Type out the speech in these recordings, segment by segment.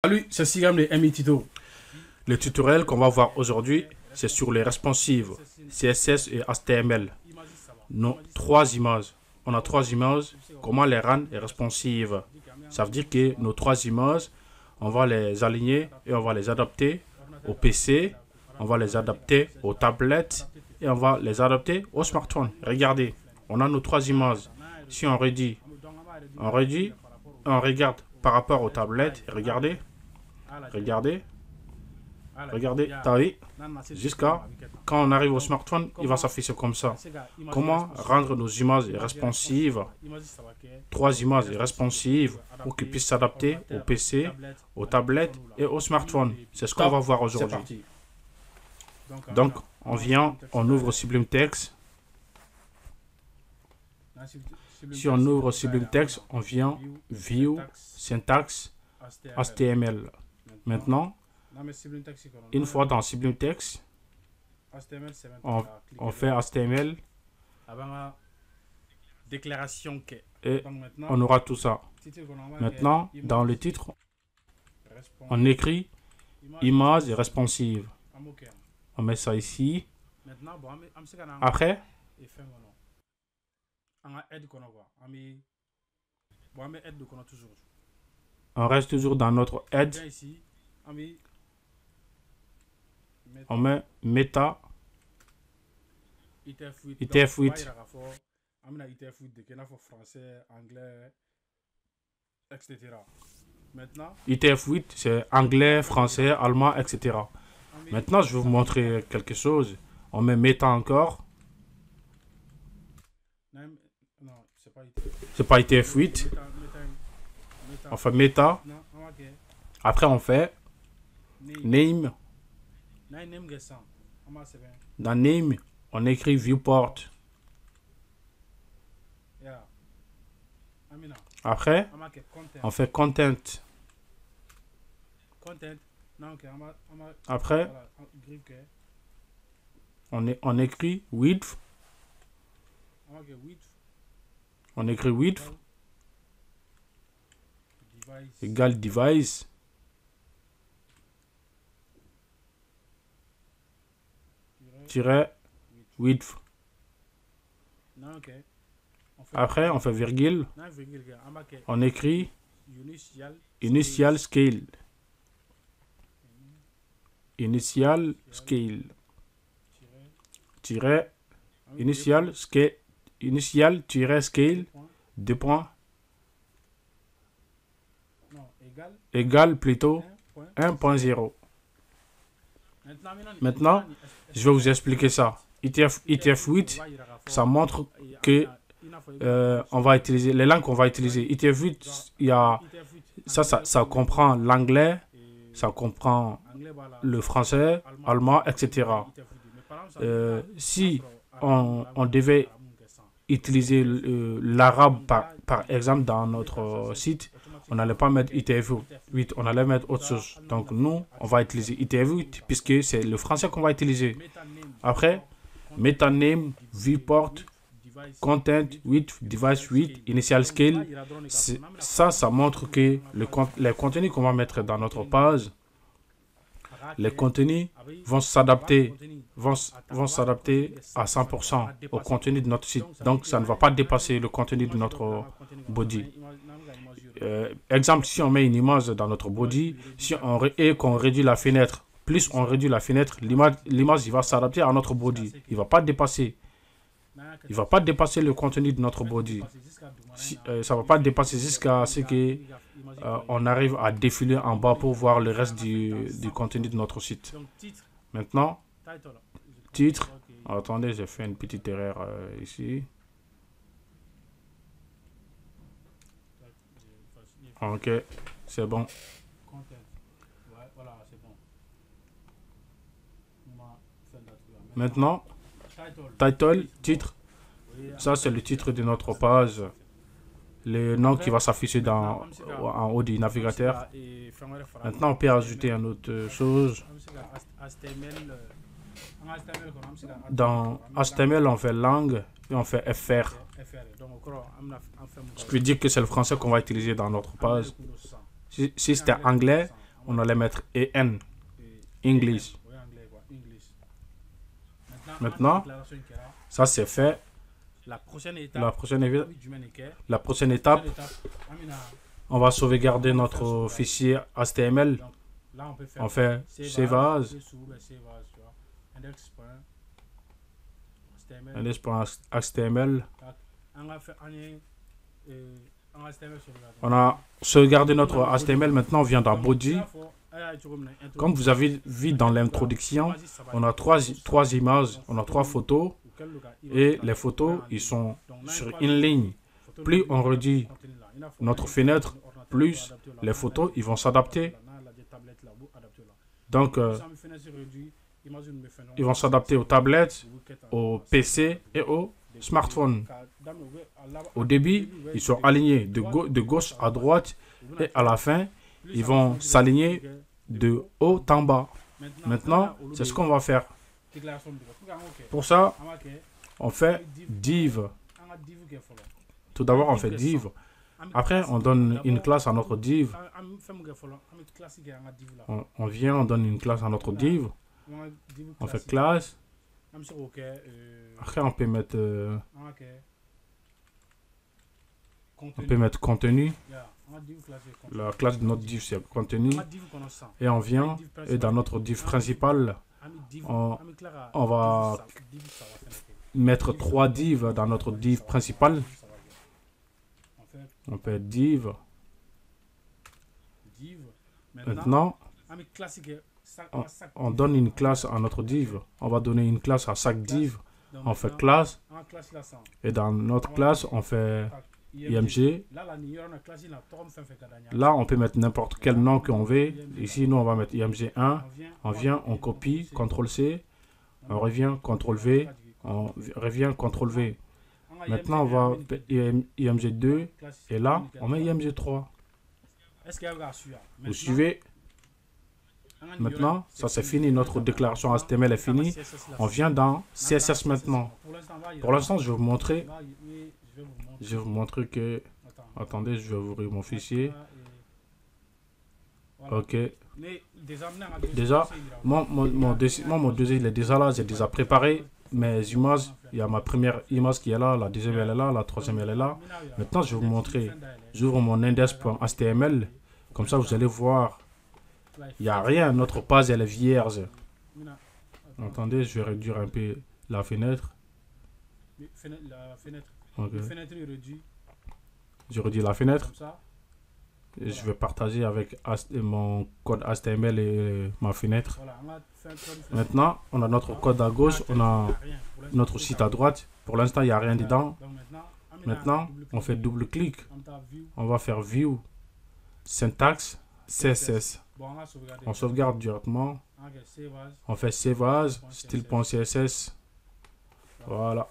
Salut, c'est Sigam de MI Tito. Le tutoriel qu'on va voir aujourd'hui, c'est sur les responsives, CSS et HTML. Nos trois images. On a trois images, comment les rendre responsives. Ça veut dire que nos trois images, on va les aligner et on va les adapter au PC, on va les adapter aux tablettes et on va les adapter au smartphone. Regardez, on a nos trois images. Si on réduit, on regarde par rapport aux tablettes. Regardez, t'as vu, jusqu'à quand on arrive au smartphone, il va s'afficher comme ça. Comment rendre nos images responsives, trois images responsives pour qu'ils puissent s'adapter au PC, aux tablettes et au smartphone. C'est ce qu'on va voir aujourd'hui. Donc, on ouvre Sublime Text. Si on ouvre Sublime Text, on vient View, Syntaxe, HTML. Maintenant, une fois dans Sublime Text, on fait HTML et on aura tout ça. Maintenant, dans le titre, on écrit image responsive. On met ça ici. Après, on reste toujours dans notre head. On met meta ITF8. ITF8, c'est anglais, français, allemand, etc. Maintenant, je vais vous montrer quelque chose. On met meta encore. C'est pas ITF8. On fait meta. Après, on fait name. Dans name, on écrit viewport. Après, on fait content. Après, on écrit width. On écrit width égale device. Width. Après, on fait virgule. On écrit initial scale. Initial scale. Initial scale. Deux points. Égale plutôt 1.0. Maintenant, je vais vous expliquer ça. ITF8, ça montre que on va utiliser les langues qu'on va utiliser. ITF8, il y a ça comprend l'anglais, ça comprend le français, allemand, etc. Si on devait utiliser l'arabe par exemple dans notre site, on n'allait pas mettre ITF8, on allait mettre autre chose. Donc nous, on va utiliser ITF8 puisque c'est le français qu'on va utiliser. Après, metaname, viewport, content, width, device width, initial scale. Ça montre que les contenus qu'on va mettre dans notre page, les contenus vont s'adapter à 100% au contenu de notre site. Donc, ça ne va pas dépasser le contenu de notre body. Exemple, si on met une image dans notre body, et qu'on réduit la fenêtre, plus on réduit la fenêtre, l'image il va s'adapter à notre body. Il ne va pas dépasser. Il va pas dépasser le contenu de notre body. Ça ne va pas dépasser jusqu'à ce que on arrive à défiler en bas pour voir le reste du contenu de notre site. Maintenant, titre. Attendez, j'ai fait une petite erreur ici. Ok, c'est bon. Maintenant, title, titre. Ça, c'est le titre de notre page. Le nom qui va s'afficher en haut du navigateur. Maintenant, on peut ajouter une autre chose. Dans HTML, on fait langue et on fait FR. Ce qui veut dire que c'est le français qu'on va utiliser dans notre page. Si c'était anglais, on allait mettre EN, English. Maintenant, ça c'est fait. La prochaine La prochaine étape, Amina, on va sauvegarder notre fichier HTML. donc là on peut faire On fait Save As, index.html. index.html. On va faire un HTML sauvegarde. On a sauvegardé notre HTML. Maintenant, on vient dans Body. Comme vous avez vu dans l'introduction, on a trois images, on a trois photos. Et les photos, ils sont sur une ligne. Plus on réduit notre fenêtre, plus les photos, ils vont s'adapter. Donc, ils vont s'adapter aux tablettes, aux PC et aux smartphones. Au début, ils sont alignés de gauche à droite et à la fin, ils vont s'aligner de haut en bas. Maintenant, c'est ce qu'on va faire. Pour ça, on fait div. Tout d'abord, on fait div. Après, on donne une classe à notre div. On vient, on donne une classe à notre div. On fait classe. Après, on peut mettre contenu. La classe de notre div, c'est contenu. Et on vient, et dans notre div principal, on va mettre 3 divs dans notre div principal. On fait div. Maintenant, on donne une classe à notre div. On va donner une classe à chaque div. On fait classe. Et dans notre classe, on fait IMG. Là, on peut mettre n'importe quel nom qu'on veut. Ici, nous, on va mettre IMG1. On vient, on copie, CTRL-C. On revient, CTRL-V. On revient, CTRL-V. Maintenant, on va IMG2. Et là, on met IMG3. Vous suivez? Maintenant, ça c'est fini. Notre déclaration HTML est finie. On vient dans CSS maintenant. Pour l'instant, je vais vous montrer. Je vais vous montrer que... Attendez, je vais ouvrir mon fichier. Ok. Déjà, mon dossier, il est déjà là. J'ai déjà préparé mes images. Il y a ma première image qui est là. La deuxième, elle est là. La troisième, elle est là. Maintenant, je vais vous montrer. J'ouvre mon index.html. Comme ça, vous allez voir. Il n'y a rien. Notre page, elle est vierge. Attendez, je vais réduire un peu la fenêtre. Okay. Je réduis la fenêtre. Et je vais partager avec mon code HTML et ma fenêtre. Maintenant, on a notre code à gauche. On a notre site à droite. Pour l'instant, il n'y a rien dedans. Maintenant, on fait double-clic. On va faire View, Syntaxe, CSS. On sauvegarde directement. On fait Save As, style.css. Voilà.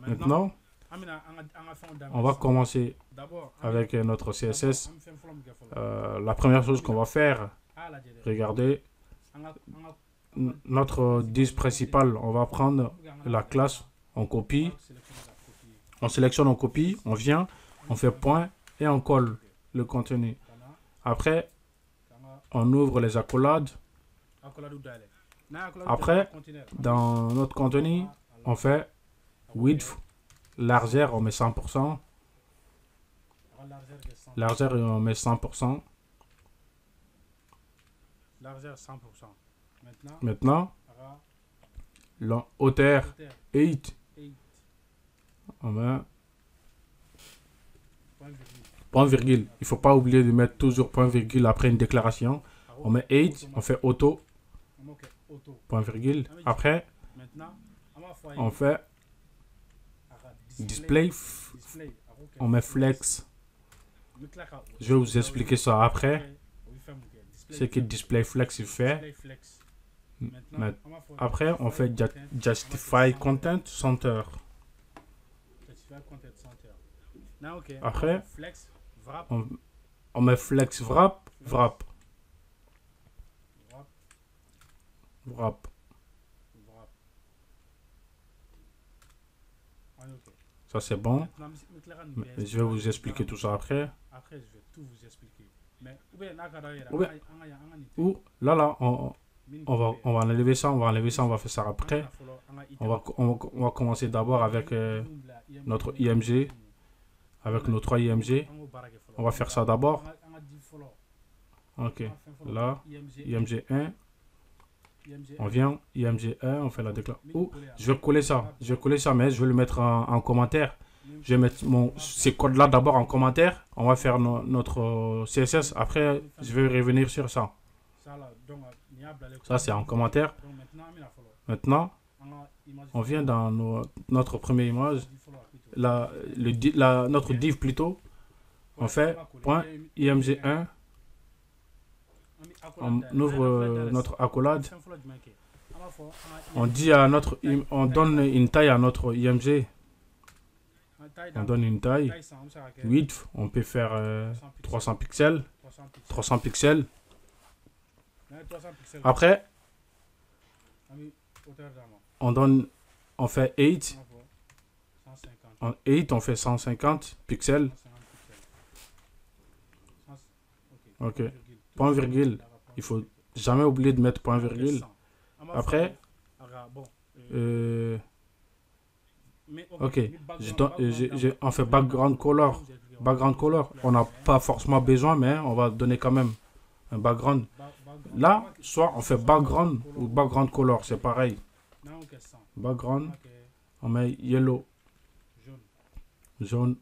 Maintenant, on va commencer avec notre CSS. La première chose qu'on va faire, regardez, notre div principal, on va prendre la classe, on copie, on sélectionne, on copie, on vient, on fait point et on colle le contenu. Après, on ouvre les accolades. Après, dans notre contenu, on fait width, largeur, on met 100%. Largeur, on met 100%. Maintenant, la hauteur, 8. On met point virgule. Il ne faut pas oublier de mettre toujours point virgule après une déclaration. On met 8, on fait auto. Point virgule. Après, on fait display. On met flex. Je vais vous expliquer ça après. Ce que display flex il fait. Après, on fait justify content center. Après, on met flex wrap. Ça c'est bon. Mais je vais vous expliquer tout ça après. Après, je vais tout vous expliquer. Ou là, on va enlever ça, on va enlever ça, on va faire ça après. On va commencer d'abord avec notre IMG, avec nos 3 IMG. On va faire ça d'abord. Ok, là, IMG 1. On vient, IMG 1, on fait la déclaration. Ou je vais coller ça, mais je vais le mettre en commentaire. Je vais mettre ces codes-là d'abord en commentaire. On va faire notre CSS. Après, je vais revenir sur ça. Ça, c'est en commentaire. Maintenant, on vient dans notre première image. Notre div plutôt. On fait .img1. On ouvre notre accolade. On donne une taille à notre IMG. On donne une taille. Width, on peut faire 300 pixels. 300 pixels. Après, on fait 8. En 8, on fait 150 pixels. Ok. Point virgule. Il faut jamais oublier de mettre point virgule. Après, ok. On fait background color. Background color. On n'a pas forcément besoin, mais on va donner quand même un background. Là, soit on fait background ou background color, c'est pareil. Background, on met yellow, jaune,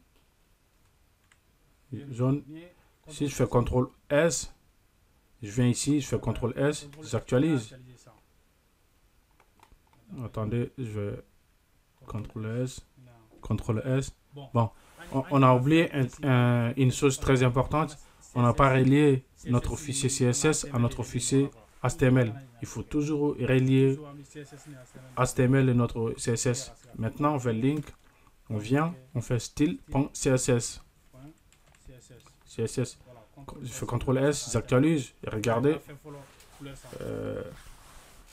jaune. Si je fais CTRL S, je viens ici, je fais CTRL S, j'actualise. Attendez, je vais CTRL S. Bon, on a oublié une chose très importante. On n'a pas relié notre fichier CSS à notre fichier HTML. Il faut toujours relier HTML et notre CSS. Maintenant, on fait link. On vient, on fait style.css. CSS. Je fais CTRL S, j'actualise. Et regardez,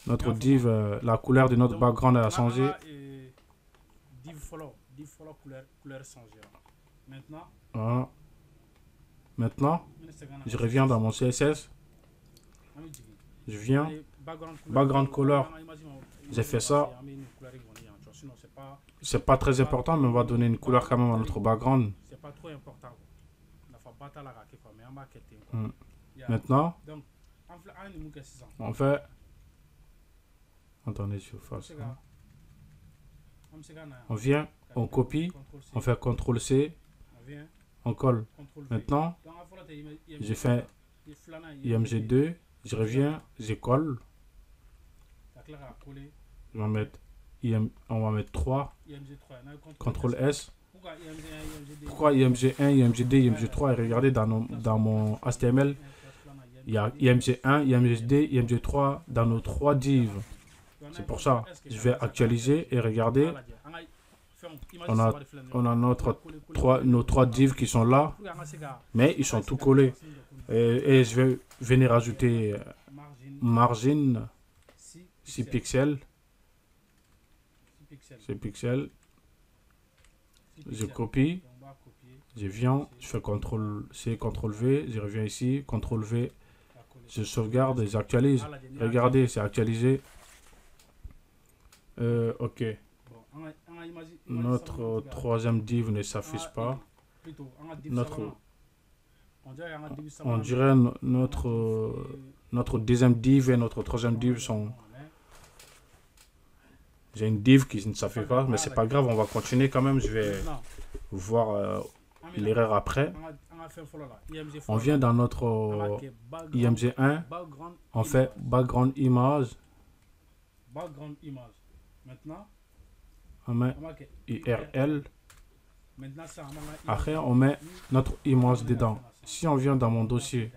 notre div, la couleur de notre background a changé. Voilà. Maintenant, je reviens dans mon CSS. Je viens, background color. J'ai fait ça. C'est pas très important, mais on va donner une couleur quand même à notre background. Maintenant, on fait. Attendez, je fasse. On vient, on copie, on fait CTRL C, on colle. Maintenant, j'ai fait IMG2, je reviens, je colle. On va mettre 3, CTRL S. Pourquoi IMG1, IMG2, IMG3? Et regardez dans mon HTML, il y a IMG1, IMG2, IMG3 dans nos 3 divs. C'est pour ça, je vais actualiser et regarder. On a nos 3 divs qui sont là, mais ils sont tout collés. Et je vais venir ajouter margin 6 pixels. 6 pixels. Je copie. Je viens, je fais CTRL-C, CTRL-V. Je reviens ici, CTRL-V. Je sauvegarde et j'actualise. Regardez, c'est actualisé. Ok. Notre troisième div ne s'affiche pas. On dirait notre deuxième div et notre troisième div sont... J'ai une div qui ne s'affiche pas, mais c'est pas grave, on va continuer quand même. Je vais voir l'erreur après. On vient dans notre IMG1, on fait background image. On met URL. Après, on met notre image dedans. Si on vient dans mon dossier,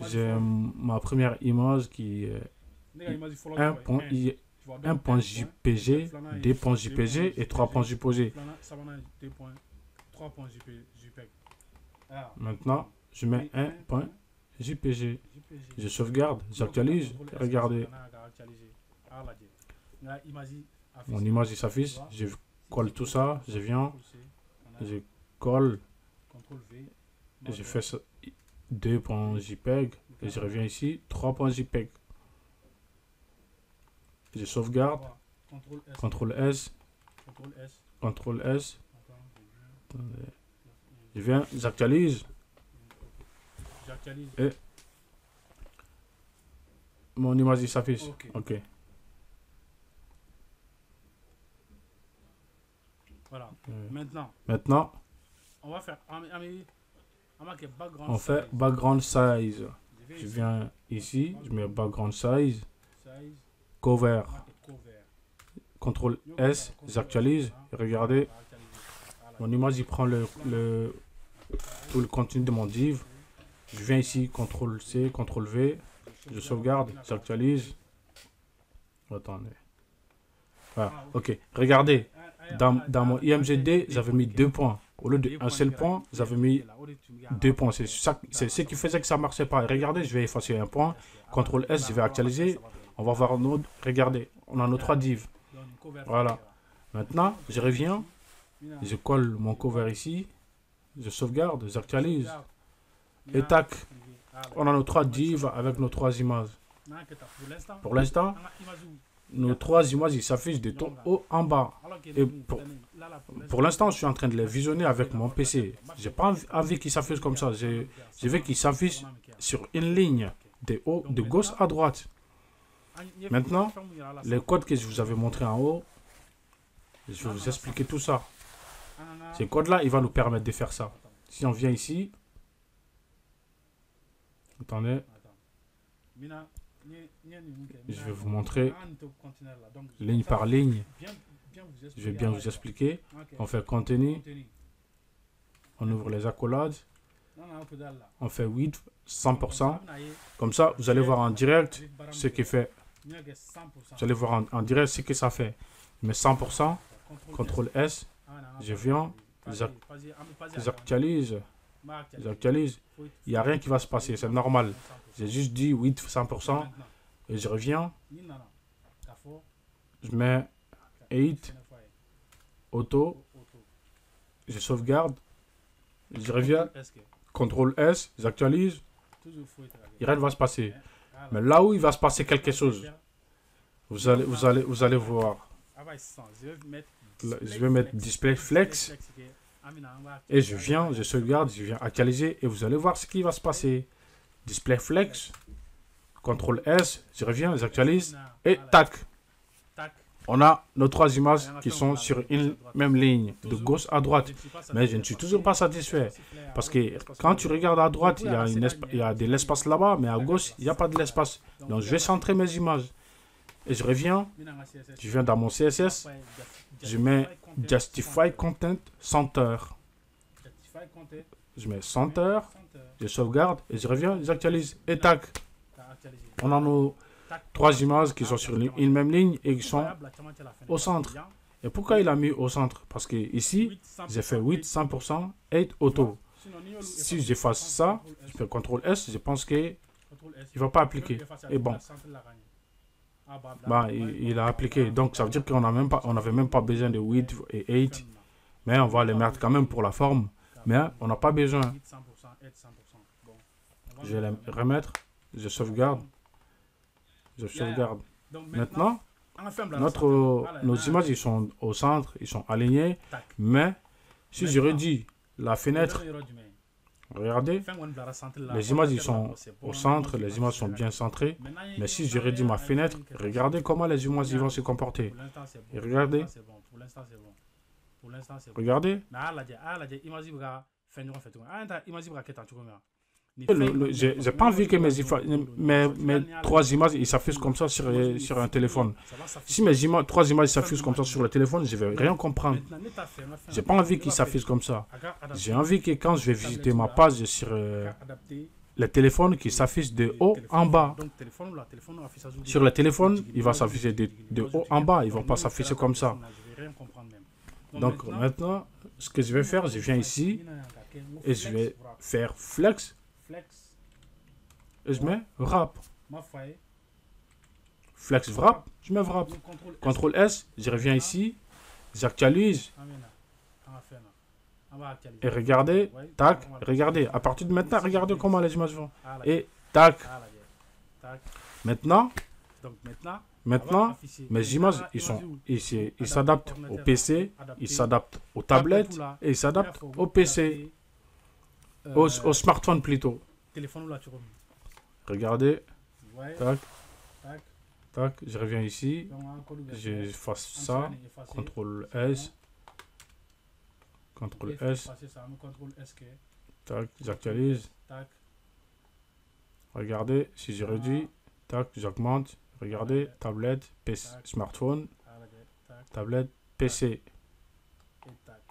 j'ai ma première image qui est 1.jpg, 2.jpg et 3.jpg. Maintenant, je mets 1.jpg. Je sauvegarde, j'actualise. Regardez. Mon image s'affiche. Je colle tout ça. Je viens. Je colle. Et je fais ça. 2.jpeg. Et je reviens ici, 3.jpeg. Je sauvegarde. CTRL S. CTRL S. Attendez. Je viens, j'actualise. Et mon image s'affiche. Ok. Voilà. Maintenant, on va faire on fait background size. Je viens ici, je mets background size, cover, CTRL S, j'actualise. Regardez, mon image il prend tout le contenu de mon div. Je viens ici, CTRL C, CTRL V, je sauvegarde, j'actualise. Attendez. Voilà, ok. Regardez, dans mon IMGD, j'avais mis 2 points. Au lieu d'un seul point, j'avais mis 2 points. C'est ce qui faisait que ça ne marchait pas. Regardez, je vais effacer un point. CTRL S, je vais actualiser. On va voir nos. Regardez, on a nos 3 divs. Voilà. Maintenant, je reviens. Je colle mon cover ici. Je sauvegarde, j'actualise. Et tac. On a nos 3 divs avec nos 3 images. Pour l'instant, nos 3 images ils s'affichent de tout haut en bas. Et pour l'instant, je suis en train de les visionner avec mon PC. Je n'ai pas envie qu'ils s'affichent comme ça. Je veux qu'ils s'affichent sur une ligne de gauche à droite. Maintenant, les codes que je vous avais montrés en haut, je vais vous expliquer tout ça. Ces codes-là, ils vont nous permettre de faire ça. Si on vient ici, attendez, je vais vous montrer ligne par ligne. Je vais bien vous expliquer. On fait contenu. On ouvre les accolades. On fait width 100%. Comme ça, vous allez voir en direct ce qu'il fait. Vous allez voir en direct ce que ça fait. Je mets 100%. CTRL S. Je viens. J'actualise. J'actualise. Il n'y a rien qui va se passer. C'est normal. J'ai juste dit width 100%. Et je reviens. Je mets 8. Auto. Je sauvegarde. Je reviens. CTRL S. J'actualise. Rien ne va se passer. Mais là où il va se passer quelque chose, vous allez voir. Je vais mettre display flex. Et je viens, je sauvegarde, je viens actualiser. Et vous allez voir ce qui va se passer. Display flex. CTRL S. Je reviens, j'actualise. Et tac. On a nos 3 images qui sont sur une même ligne, de gauche à droite. Mais je ne suis toujours pas satisfait. Parce que quand tu regardes à droite, il y a de l'espace là-bas, mais à gauche, il n'y a pas de l'espace. Donc je vais centrer mes images. Et je reviens, je viens dans mon CSS, je mets Justify Content Center. Je mets Center, je sauvegarde, et je reviens, j'actualise. Et tac. On a nos 3 images qui sont sur une même ligne et qui sont au centre. Et pourquoi il a mis au centre? Parce que ici, j'ai fait 8, 100%, 8 auto. Si j'efface ça, je fais CTRL S, je pense qu'il ne va pas appliquer. Et bon, bah, il a appliqué. Donc ça veut dire qu'on n'avait même pas besoin de 8 et 8. Mais on va les mettre quand même pour la forme. Mais on n'a pas besoin. Je vais les remettre. Je sauvegarde. Je sauvegarde. Maintenant, nos images ils sont au centre, ils sont alignés. Mais si je réduis la fenêtre, regardez, les images ils sont au centre, les images sont bien centrées. Mais si je réduis ma fenêtre, regardez comment les images ils vont se comporter. Et regardez. Regardez. J'ai pas envie que mes 3 images ils s'affichent comme ça sur un téléphone. Si mes 3 images s'affichent comme ça sur le téléphone, je vais rien comprendre. J'ai pas envie qu'ils s'affichent comme ça. J'ai envie que quand je vais visiter ma page sur le téléphone, qu'il s'affiche de haut en bas. Sur le téléphone, il va s'afficher de haut en bas. Ils vont pas s'afficher comme ça. Donc maintenant, ce que je vais faire, je viens ici et je vais faire flex. Et je mets wrap. Flex wrap, je mets wrap. CTRL S, je reviens ici, j'actualise. On va actualiser. Et regardez, Ouais, tac, on va- regardez. À partir de maintenant, regardez comment les images vont. Ah, là, Et tac, ah, là, tac. maintenant, Donc maintenant, on va maintenant, afficher. mes images, ils sont ici. Ils s'adaptent au PC, ils s'adaptent aux tablettes et ils s'adaptent au PC, au smartphone plutôt. Téléphone là, tu remets. Regardez, Ouais, tac, tac. tac, je reviens ici, Donc, on a un code ouvert. j'efface On ça, s'en est effacé. CTRL C'est S, bon. CTRL Et S, effacer ça, on met CTRL S. tac, j'actualise. Tac. Regardez, si je réduis, tac, j'augmente. Regardez, tablette, PC, smartphone, Ah, là, tac. tablette, PC. Et tac.